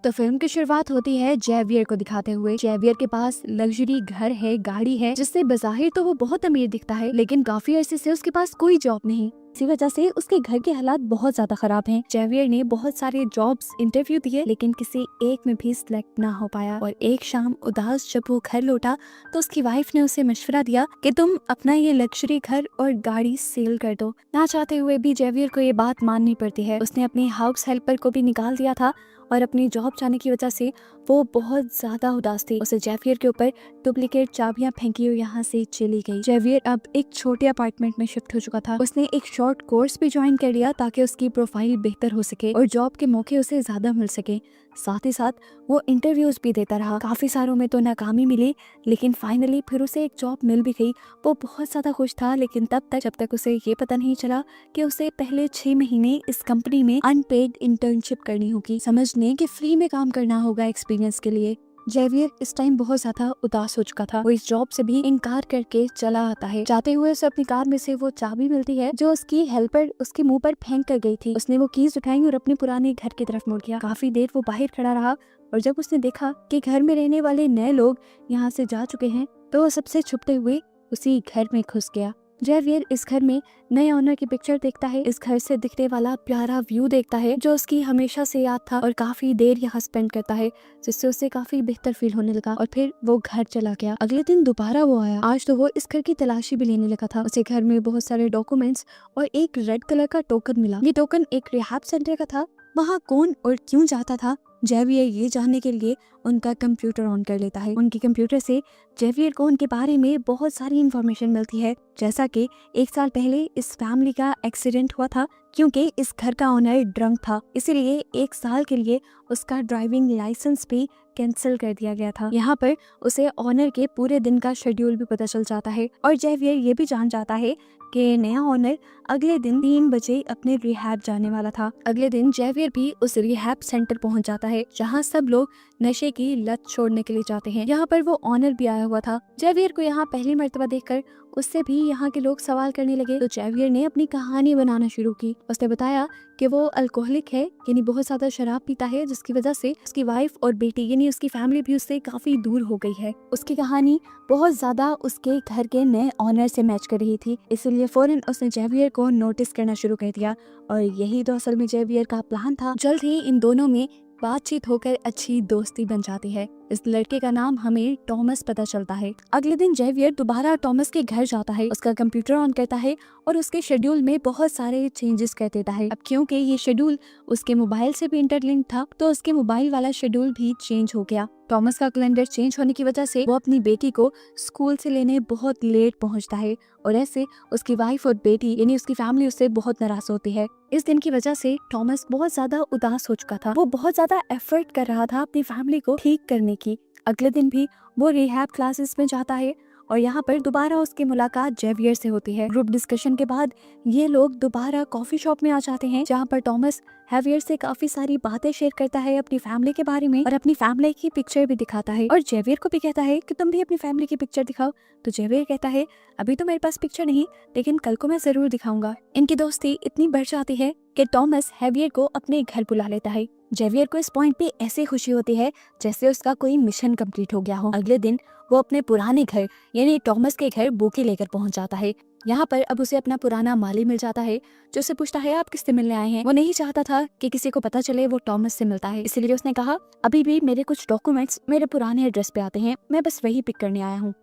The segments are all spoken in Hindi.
तो फिल्म की शुरुआत होती है जेवियर को दिखाते हुए। जेवियर के पास लग्जरी घर है, गाड़ी है, जिससे बज़ाहिर तो वो बहुत अमीर दिखता है, लेकिन काफी अरसे से उसके पास कोई जॉब नहीं। इसी वजह से उसके घर के हालात बहुत ज्यादा खराब हैं। जेवियर ने बहुत सारे जॉब्स इंटरव्यू दिए, लेकिन किसी एक में भी सिलेक्ट ना हो पाया। और एक शाम उदास जब वो घर लौटा तो उसकी वाइफ ने उसे मशवरा दिया कि तुम अपना ये लग्जरी घर और गाड़ी सेल कर दो। ना चाहते हुए भी जेवियर को ये बात माननी पड़ती है। उसने अपनी हाउस हेल्पर को भी निकाल दिया था और अपनी जॉब जाने की वजह से वो बहुत ज्यादा उदास थी। उसे जेवियर के ऊपर डुप्लीकेट चाबियां फेंकी और यहाँ से चली गई। जेवियर अब एक छोटे अपार्टमेंट में शिफ्ट हो चुका था। उसने एक शॉर्ट कोर्स भी ज्वाइन कर लिया ताकि उसकी प्रोफाइल बेहतर हो सके और जॉब के मौके उसे ज्यादा मिल सके। साथ ही साथ वो इंटरव्यूज भी देता रहा। काफी सारों में तो नाकामी मिली, लेकिन फाइनली फिर उसे एक जॉब मिल भी गई। वो बहुत ज्यादा खुश था, लेकिन जब तक उसे ये पता नहीं चला कि उसे पहले 6 महीने इस कंपनी में अनपेड इंटर्नशिप करनी होगी। समझने कि फ्री में काम करना होगा एक्सपीरियंस के लिए। जेवियर इस टाइम बहुत ज्यादा उदास हो चुका था। वो इस जॉब से भी इनकार करके चला आता है। जाते हुए उसे अपनी कार में से वो चाबी मिलती है जो उसकी हेल्पर उसके मुंह पर फेंक कर गई थी। उसने वो कीज उठाई और अपने पुराने घर की तरफ मुड़ गया। काफी देर वो बाहर खड़ा रहा और जब उसने देखा कि घर में रहने वाले नए लोग यहाँ से जा चुके हैं तो वो सबसे छुपते हुए उसी घर में घुस गया। जेवियर इस घर में नए ओनर की पिक्चर देखता है। इस घर से दिखने वाला प्यारा व्यू देखता है जो उसकी हमेशा से याद था और काफी देर यहाँ स्पेंड करता है, जिससे उसे काफी बेहतर फील होने लगा। और फिर वो घर चला गया। अगले दिन दोबारा वो आया। आज तो वो इस घर की तलाशी भी लेने लगा था। उसे घर में बहुत सारे डॉक्यूमेंट्स और एक रेड कलर का टोकन मिला। ये टोकन एक रिहैब सेंटर का था। वहाँ कौन और क्यों जाता था, जेवियर ये जानने के लिए उनका कंप्यूटर ऑन कर लेता है। उनके कंप्यूटर से जेवियर को उनके बारे में बहुत सारी इंफॉर्मेशन मिलती है, जैसा कि 1 साल पहले इस फैमिली का एक्सीडेंट हुआ था क्योंकि इस घर का ओनर ड्रंक था, इसलिए 1 साल के लिए उसका ड्राइविंग लाइसेंस भी कैंसिल कर दिया गया था। यहाँ पर उसे ओनर के पूरे दिन का शेड्यूल भी पता चल जाता है और जेवियर ये भी जान जाता है कि नया ओनर अगले दिन 3 बजे अपने रिहैब जाने वाला था। अगले दिन जेवियर भी उस रिहैब सेंटर पहुंच जाता है जहां सब लोग नशे की लत छोड़ने के लिए जाते हैं। यहाँ पर वो ओनर भी आया हुआ था। जेवियर को यहाँ पहली मर्तबा देखकर उससे भी यहाँ के लोग सवाल करने लगे, तो जेवियर ने अपनी कहानी बनाना शुरू की। उसने बताया कि वो अल्कोहलिक है, यानी बहुत ज्यादा शराब पीता है, जिसकी वजह से उसकी वाइफ और बेटी यानी उसकी फैमिली भी उससे काफी दूर हो गई है। उसकी कहानी बहुत ज्यादा उसके घर के नए ऑनर से मैच कर रही थी, इसलिए फौरन उसने जेवियर को नोटिस करना शुरू कर दिया और यही तो असल में जेवियर का प्लान था। जल्द ही इन दोनों में बातचीत होकर अच्छी दोस्ती बन जाती है। इस लड़के का नाम हमें टॉमस पता चलता है। अगले दिन जेवियर दोबारा टॉमस के घर जाता है, उसका कंप्यूटर ऑन करता है और उसके शेड्यूल में बहुत सारे चेंजेस कर देता है। अब क्योंकि ये शेड्यूल उसके मोबाइल से भी इंटरलिंक था तो उसके मोबाइल वाला शेड्यूल भी चेंज हो गया। टॉमस का कैलेंडर चेंज होने की वजह से वो अपनी बेटी को स्कूल से लेने बहुत लेट पहुंचता है और ऐसे उसकी वाइफ और बेटी यानी उसकी फैमिली उससे बहुत नाराज होती है। इस दिन की वजह से टॉमस बहुत ज्यादा उदास हो चुका था। वो बहुत ज्यादा एफर्ट कर रहा था अपनी फैमिली को ठीक करने की। अगले दिन भी वो रिहैब क्लासेस में जाता है और यहाँ पर दोबारा उसकी मुलाकात जेवियर से होती है। ग्रुप डिस्कशन के बाद ये लोग दोबारा कॉफी शॉप में आ जाते हैं जहाँ पर टॉमस जेवियर से काफी सारी बातें शेयर करता है अपनी फैमिली के बारे में और अपनी फैमिली की पिक्चर भी दिखाता है और जेवियर को भी कहता है कि तुम भी अपनी फैमिली की पिक्चर दिखाओ। तो जेवियर कहता है अभी तो मेरे पास पिक्चर नहीं, लेकिन कल को मैं जरूर दिखाऊंगा। इनकी दोस्ती इतनी बढ़ जाती है कि टॉमस जेवियर को अपने घर बुला लेता है। जेवियर को इस पॉइंट पे ऐसे खुशी होती है जैसे उसका कोई मिशन कंप्लीट हो गया हो। अगले दिन वो अपने पुराने घर यानी टॉमस के घर बुके लेकर पहुंच जाता है। यहाँ पर अब उसे अपना पुराना माली मिल जाता है जो उसे पूछता है आप किससे मिलने आए हैं। वो नहीं चाहता था कि किसी को पता चले वो टॉमस से मिलता है, इसलिए उसने कहा अभी भी मेरे कुछ डॉक्यूमेंट्स मेरे पुराने एड्रेस पे आते हैं, मैं बस वही पिक करने आया हूँ।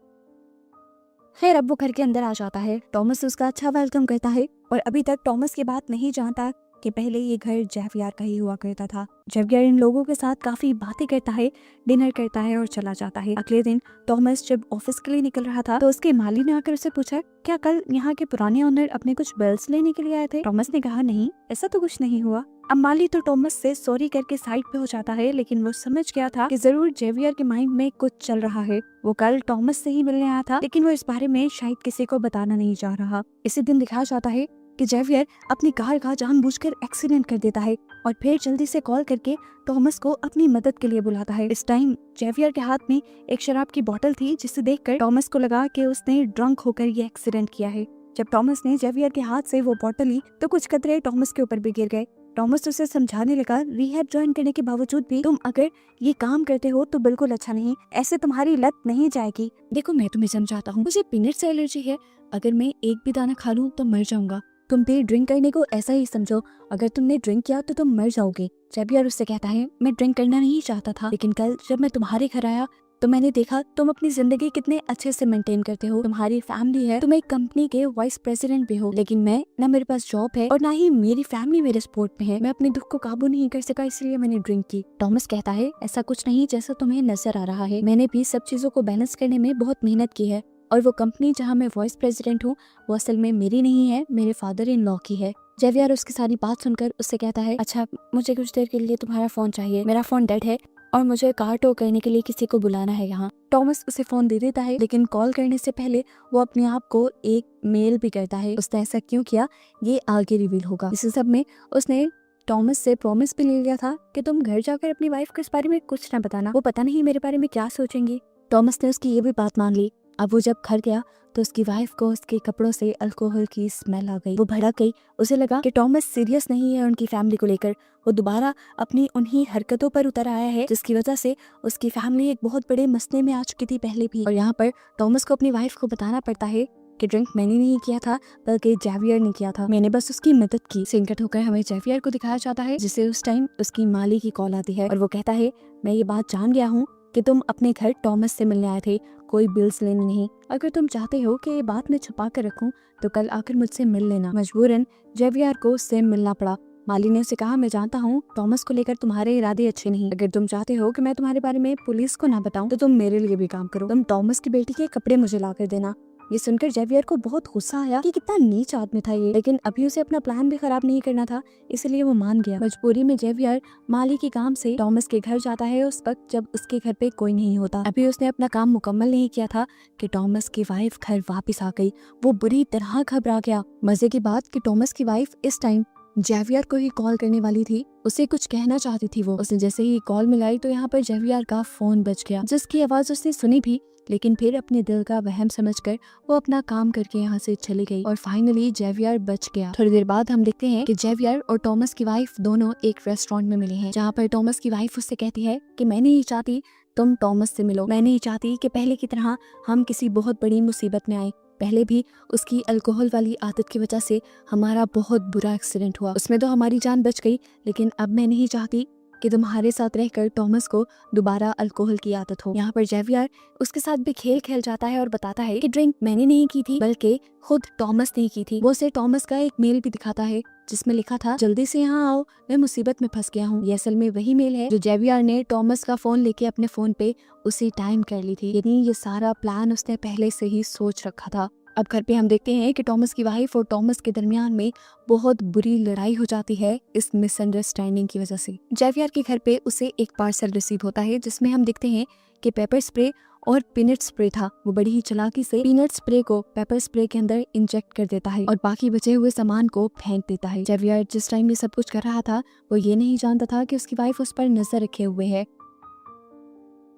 खैर अब वो घर के अंदर आ जाता है। टॉमस उसका अच्छा वेलकम करता है और अभी तक टॉमस की बात नहीं जानता कि पहले ये घर जेवियर का ही हुआ करता था। जेवियर इन लोगों के साथ काफी बातें करता है, डिनर करता है और चला जाता है। अगले दिन टॉमस जब ऑफिस के लिए निकल रहा था तो उसके माली ने आकर उसे पूछा क्या कल यहाँ के पुराने ओनर अपने कुछ बिल्स लेने के लिए आए थे। टॉमस ने कहा नहीं, ऐसा तो कुछ नहीं हुआ। अब माली तो टॉमस से सॉरी करके साइड पे हो जाता है, लेकिन वो समझ गया था कि जरूर जेवियर के माइंड में कुछ चल रहा है। वो कल टॉमस से ही मिलने आया था, लेकिन वो इस बारे में शायद किसी को बताना नहीं चाह रहा। इसी दिन दिखाया जाता है कि जेवियर अपनी कार का जानबूझकर एक्सीडेंट कर देता है और फिर जल्दी से कॉल करके टॉमस को अपनी मदद के लिए बुलाता है। इस टाइम जेवियर के हाथ में एक शराब की बोतल थी जिसे देखकर टॉमस को लगा कि उसने ड्रंक होकर ये एक्सीडेंट किया है। जब टॉमस ने जेवियर के हाथ से वो बोतल ली तो कुछ कतरे टॉमस के ऊपर भी गिर गए। टॉमस उसे समझाने लगा, रिहैब ज्वाइन करने के बावजूद भी तुम अगर ये काम करते हो तो बिल्कुल अच्छा नहीं, ऐसे तुम्हारी लत नहीं जाएगी। देखो मैं तुम्हें समझाता हूँ, मुझे पीनट से एलर्जी है, अगर मैं एक भी दाना खा लूँ तो मर जाऊंगा। तुम भी ड्रिंक करने को ऐसा ही समझो, अगर तुमने ड्रिंक किया तो तुम मर जाओगे। जेवियर उससे कहता है, मैं ड्रिंक करना नहीं चाहता था, लेकिन कल जब मैं तुम्हारे घर आया तो मैंने देखा तुम अपनी जिंदगी कितने अच्छे से मेंटेन करते हो, तुम्हारी फैमिली है, तुम एक कंपनी के वाइस प्रेसिडेंट भी हो, लेकिन मैं ना मेरे पास जॉब है और ना ही मेरी फैमिली मेरे सपोर्ट में है। मैं अपने दुख को काबू नहीं कर सका, इसलिए मैंने ड्रिंक की। टॉमस कहता है, ऐसा कुछ नहीं जैसा तुम्हें नजर आ रहा है, मैंने भी सब चीजों को बैलेंस करने में बहुत मेहनत की है, और वो कंपनी जहाँ मैं वाइस प्रेसिडेंट हूँ वो असल में मेरी नहीं है, मेरे फादर इन लॉ की है। जेवियर उसकी सारी बात सुनकर उससे कहता है, अच्छा मुझे कुछ देर के लिए तुम्हारा फोन चाहिए, मेरा फोन डेड है और मुझे कार टो करने के लिए किसी को बुलाना है यहाँ। टॉमस उसे फोन दे देता है, लेकिन कॉल करने से पहले वो अपने आप को एक मेल भी करता है। उसने ऐसा क्यों किया ये आगे रिवील होगा। इस सब में उसने टॉमस से प्रॉमिस भी ले लिया था कि तुम घर जाकर अपनी वाइफ को इस बारे में कुछ ना बताना, वो पता नहीं मेरे बारे में क्या सोचेंगी। टॉमस ने उसकी ये भी बात मान ली। अब वो जब घर गया तो उसकी वाइफ को उसके कपड़ों से अल्कोहल की स्मेल आ गई। वो भड़क गई, उसे लगा कि टॉमस सीरियस नहीं है उनकी फैमिली को लेकर। वो दोबारा अपनी उन्हीं हरकतों पर उतर आया है जिसकी वजह से उसकी फैमिली एक बहुत बड़े मसले में आ चुकी थी पहले भी। और यहाँ पर टॉमस को अपनी वाइफ को बताना पड़ता है कि ड्रिंक मैंने नहीं किया था बल्कि जेवियर ने किया था, मैंने बस उसकी मदद की। सिंकट होकर हमें जेवियर को दिखाया जाता है, जिसे उस टाइम उसकी माली की कॉल आती है और वो कहता है, मैं ये बात जान गया हूँ कि तुम अपने घर टॉमस से मिलने आए थे, कोई बिल्स लेने नहीं। अगर तुम चाहते हो कि ये बात मैं छुपा कर रखूं तो कल आकर मुझसे मिल लेना। मजबूरन जेवियर को उससे मिलना पड़ा। माली ने उसे कहा, मैं जानता हूँ टॉमस को लेकर तुम्हारे इरादे अच्छे नहीं, अगर तुम चाहते हो कि मैं तुम्हारे बारे में पुलिस को ना बताऊं तो तुम मेरे लिए भी काम करो, तुम टॉमस की बेटी के कपड़े मुझे ला कर देना। ये सुनकर जेवियर को बहुत गुस्सा आया कि कितना नीच आदमी था ये, लेकिन अभी उसे अपना प्लान भी खराब नहीं करना था, इसलिए वो मान गया। मजबूरी में जेवियर माली के काम से टॉमस के घर जाता है उस वक्त जब उसके घर पे कोई नहीं होता। अभी उसने अपना काम मुकम्मल नहीं किया था कि टॉमस की वाइफ घर वापस आ गई। वो बुरी तरह घबरा गया। मजे की बात कि टॉमस की वाइफ इस टाइम जेवियर को ही कॉल करने वाली थी, उसे कुछ कहना चाहती थी वो। उसने जैसे ही कॉल मिलाई तो यहाँ पर जेवियर का फोन बज गया, जिसकी आवाज उसने सुनी भी, लेकिन फिर अपने दिल का वहम समझकर वो अपना काम करके यहाँ से चली गई और फाइनली जेवियर बच गया। थोड़ी देर बाद हम देखते हैं कि जेवियर और टॉमस की वाइफ दोनों एक रेस्टोरेंट में मिले हैं, जहाँ पर टॉमस की वाइफ उससे कहती है कि मैं नहीं चाहती तुम टॉमस से मिलो, मैं नहीं चाहती कि पहले की तरह हम किसी बहुत बड़ी मुसीबत में आए। पहले भी उसकी अल्कोहल वाली आदत की वजह से हमारा बहुत बुरा एक्सीडेंट हुआ, उसमें तो हमारी जान बच गई, लेकिन अब मैं नहीं चाहती कि तुम्हारे साथ रहकर टॉमस को दोबारा अल्कोहल की आदत हो। यहाँ पर जेवियर उसके साथ भी खेल खेल जाता है और बताता है कि ड्रिंक मैंने नहीं की थी बल्कि खुद टॉमस ने की थी। वो उसे टॉमस का एक मेल भी दिखाता है जिसमें लिखा था, जल्दी से यहाँ आओ, मैं मुसीबत में फंस गया हूँ। ये असल में वही मेल है जो जेवियर ने टॉमस का फोन लेके अपने फोन पे उसी टाइम कर ली थी, यानी ये सारा प्लान उसने पहले से ही सोच रखा था। अब घर पे हम देखते हैं कि टॉमस की वाइफ और टॉमस के दरमियान में बहुत बुरी लड़ाई हो जाती है इस मिसअंडरस्टैंडिंग की वजह से। जेवियर के घर पे उसे एक पार्सल रिसीव होता है जिसमें हम देखते हैं कि पेपर स्प्रे और पीनट स्प्रे था। वो बड़ी ही चालाकी से पीनट स्प्रे को पेपर स्प्रे के अंदर इंजेक्ट कर देता है और बाकी बचे हुए सामान को फेंक देता है। जेवियर जिस टाइम ये सब कुछ कर रहा था वो ये नहीं जानता था कि उसकी वाइफ उस पर नजर रखे हुए है।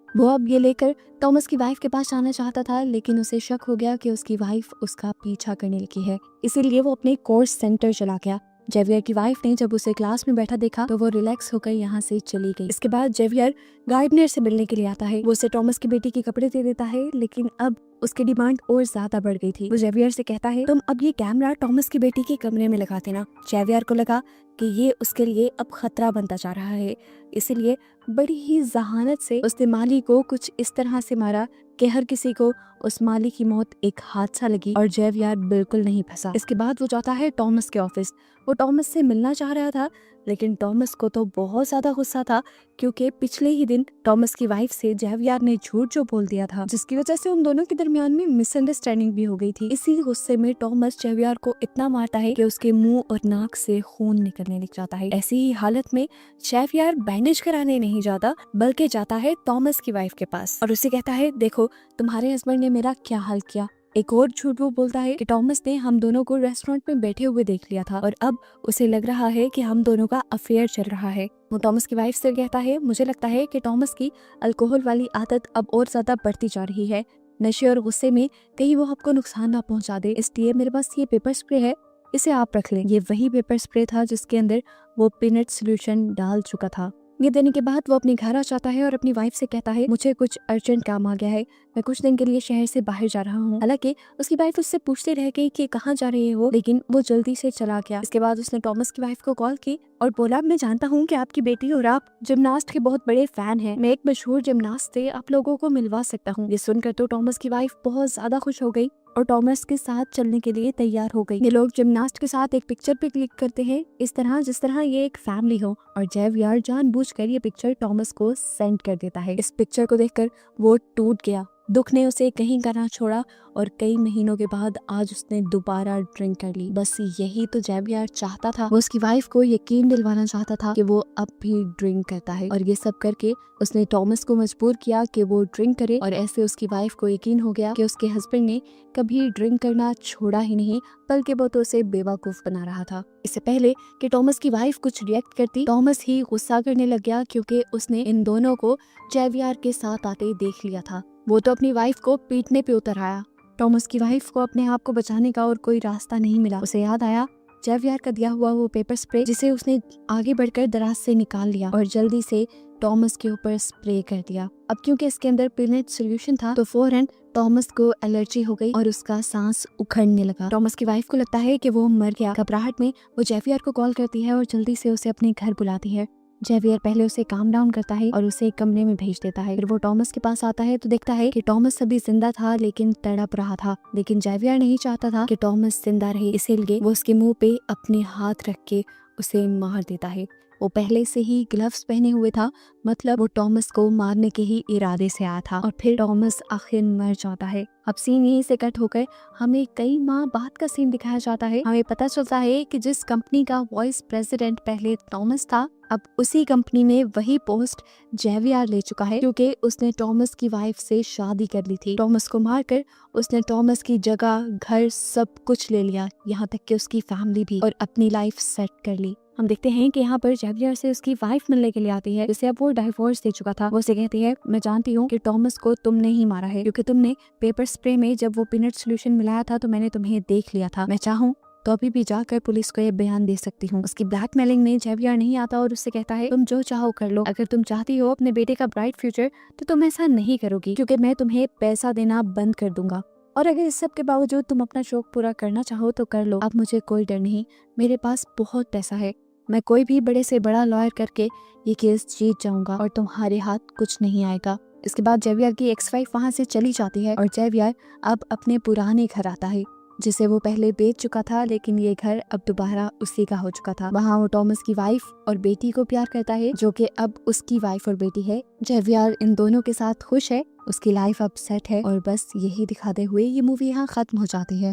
वो अब ये लेकर टॉमस की वाइफ के पास जाना चाहता था, लेकिन उसे शक हो गया कि उसकी वाइफ उसका पीछा करने लगी है, इसीलिए वो अपने कोर्स सेंटर चला गया। जेवियर की वाइफ ने जब उसे क्लास में बैठा देखा तो वो रिलैक्स होकर यहाँ से चली गई। इसके बाद जेवियर गार्डनर से मिलने के लिए आता है। वो उसे टॉमस की बेटी के कपड़े दे देता है, लेकिन अब उसकी डिमांड और ज्यादा बढ़ गई थी। वो जेवियर से कहता है, तुम अब ये कैमरा टॉमस की बेटी के कमरे में लगा देना। जेवियर को लगा कि ये उसके लिए अब खतरा बनता जा रहा है, इसीलिए बड़ी ही जहानत से उसने माली को कुछ इस तरह से मारा कि हर किसी को उस माली की मौत एक हादसा लगी और जेवियर बिल्कुल नहीं फंसा। इसके बाद वो जाता है टॉमस के ऑफिस। वो टॉमस से मिलना चाह रहा था, लेकिन टॉमस को तो बहुत ज्यादा गुस्सा था क्योंकि पिछले ही दिन टॉमस की वाइफ से जेवियर ने झूठ जो बोल दिया था, जिसकी वजह से उन दोनों के दरमियान में मिसअंडरस्टैंडिंग भी हो गई थी। इसी गुस्से में टॉमस जेवियर को इतना मारता है कि उसके मुंह और नाक से खून निकलने लग जाता है। ऐसी ही हालत में जेवियर बैंडेज कराने नहीं जाता बल्कि जाता है टॉमस की वाइफ के पास और उसे कहता है, देखो तुम्हारे हस्बैंड ने मेरा क्या हाल किया। एक और झूठ वो बोलता है कि टॉमस ने हम दोनों को रेस्टोरेंट में बैठे हुए देख लिया था और अब उसे लग रहा है कि हम दोनों का अफेयर चल रहा है। वो टॉमस की वाइफ से कहता है, मुझे लगता है कि टॉमस की अल्कोहल वाली आदत अब और ज्यादा बढ़ती जा रही है। नशे और गुस्से में कहीं वो आपको नुकसान ना पहुंचा दे, इसलिए मेरे पास ये पेपर स्प्रे है, इसे आप रख लें। ये वही पेपर स्प्रे था जिसके अंदर वो पीनट सोल्यूशन डाल चुका था। ये देने के बाद वो अपने घर आ जाता है और अपनी वाइफ से कहता है मुझे कुछ अर्जेंट काम आ गया है, मैं कुछ दिन के लिए शहर से बाहर जा रहा हूँ। हालांकि उसकी वाइफ उससे पूछते रह गई कि कहाँ जा रही है वो, लेकिन वो जल्दी से चला गया। इसके बाद उसने टॉमस की वाइफ को कॉल की और बोला मैं जानता हूँ कि आपकी बेटी और आप जिमनास्ट के बहुत बड़े फैन हैं, मैं एक मशहूर जिमनास्ट से आप लोगों को मिलवा सकता हूँ। ये सुनकर तो टॉमस की वाइफ बहुत ज्यादा खुश हो गई और टॉमस के साथ चलने के लिए तैयार हो गई। ये लोग जिमनास्ट के साथ एक पिक्चर पे क्लिक करते हैं इस तरह जिस तरह ये एक फैमिली हो, और जेवियर जानबूझकर ये पिक्चर टॉमस को सेंड कर देता है। इस पिक्चर को देखकर वो टूट गया, दुख ने उसे कहीं का ना छोड़ा और कई महीनों के बाद आज उसने दोबारा ड्रिंक कर ली। बस यही तो जेवियर चाहता था, वो उसकी वाइफ को यकीन दिलवाना चाहता था कि वो अब भी ड्रिंक करता है, और ये सब करके उसने टॉमस को मजबूर किया कि वो ड्रिंक करे, और ऐसे उसकी वाइफ को यकीन हो गया कि उसके हस्बैंड ने कभी ड्रिंक करना छोड़ा ही नहीं, बल्कि वो तो उसे बेवकूफ बना रहा था। इससे पहले कि टॉमस की वाइफ कुछ रिएक्ट करती, टॉमस ही गुस्सा करने लग गया क्योंकि उसने इन दोनों को जेवियर के साथ आते देख लिया था। वो तो अपनी वाइफ को पीटने पे उतर आया। टॉमस की वाइफ को अपने आप को बचाने का और कोई रास्ता नहीं मिला। उसे याद आया जेवियर का दिया हुआ वो पेपर स्प्रे, जिसे उसने आगे बढ़कर दराज से निकाल लिया और जल्दी से टॉमस के ऊपर स्प्रे कर दिया। अब क्योंकि इसके अंदर पीनट सोल्यूशन था तो फौरन टॉमस को एलर्जी हो गई और उसका सांस उखड़ने लगा। टॉमस की वाइफ को लगता है कि वो मर गया। घबराहट में वो जेवियर को कॉल करती है और जल्दी से उसे अपने घर बुलाती है। जेवियर पहले उसे काम डाउन करता है और उसे एक कमरे में भेज देता है। फिर वो टॉमस के पास आता है तो देखता है कि टॉमस अभी जिंदा था लेकिन तड़प रहा था, लेकिन जेवियर नहीं चाहता था कि टॉमस जिंदा रहे, इसीलिए वो उसके मुंह पे अपने हाथ रख के उसे मार देता है। वो पहले से ही ग्लव्स पहने हुए था, मतलब वो टॉमस को मारने के ही इरादे से आया था, और फिर टॉमस आखिर मर जाता है। अब सीन यहीं से कट होकर हमें कई माह बाद का सीन दिखाया जाता है। हमें पता चलता है कि जिस कंपनी का वाइस प्रेसिडेंट पहले टॉमस था, अब उसी कंपनी में वही पोस्ट जेवियर ले चुका है, क्योंकि उसने टॉमस की वाइफ से शादी कर ली थी। टॉमस को मारकर उसने टॉमस की जगह, घर, सब कुछ ले लिया, यहाँ तक कि उसकी फैमिली भी, और अपनी लाइफ सेट कर ली। हम देखते हैं कि यहाँ पर जेवियर से उसकी वाइफ मिलने के लिए आती है, जिसे अब वो डाइवोर्स दे चुका था। वो उसे कहती है मैं जानती हूँ कि टॉमस को तुमने ही मारा है, क्योंकि तुमने पेपर स्प्रे में जब वो पीनट सोल्यूशन मिलाया था तो मैंने तुम्हें देख लिया था। मैं चाहूँ तो अभी भी जाकर पुलिस को ये बयान दे सकती हूँ। उसकी ब्लैकमेलिंग में जेवियर नहीं आता और उससे कहता है तुम जो चाहो कर लो, अगर तुम चाहती हो अपने बेटे का ब्राइट फ्यूचर तो तुम ऐसा नहीं करोगी, क्योंकि मैं तुम्हें पैसा देना बंद कर दूंगा, और अगर इस सब के बावजूद तुम अपना शौक पूरा करना चाहो तो कर लो। अब मुझे कोई डर नहीं, मेरे पास बहुत पैसा है, मैं कोई भी बड़े से बड़ा लॉयर करके ये केस जीत जाऊंगा और तुम्हारे हाथ कुछ नहीं आएगा। इसके बाद जेवियर की एक्स वाइफ वहाँ से चली जाती है और जेवियर अब अपने पुराने घर आता है, जिसे वो पहले बेच चुका था, लेकिन ये घर अब दोबारा उसी का हो चुका था। वहाँ वो टॉमस की वाइफ और बेटी को प्यार करता है, जो कि अब उसकी वाइफ और बेटी है। जेवियर इन दोनों के साथ खुश है, उसकी लाइफ अब सेट है, और बस यही दिखाते हुए ये मूवी यहाँ खत्म हो जाती है।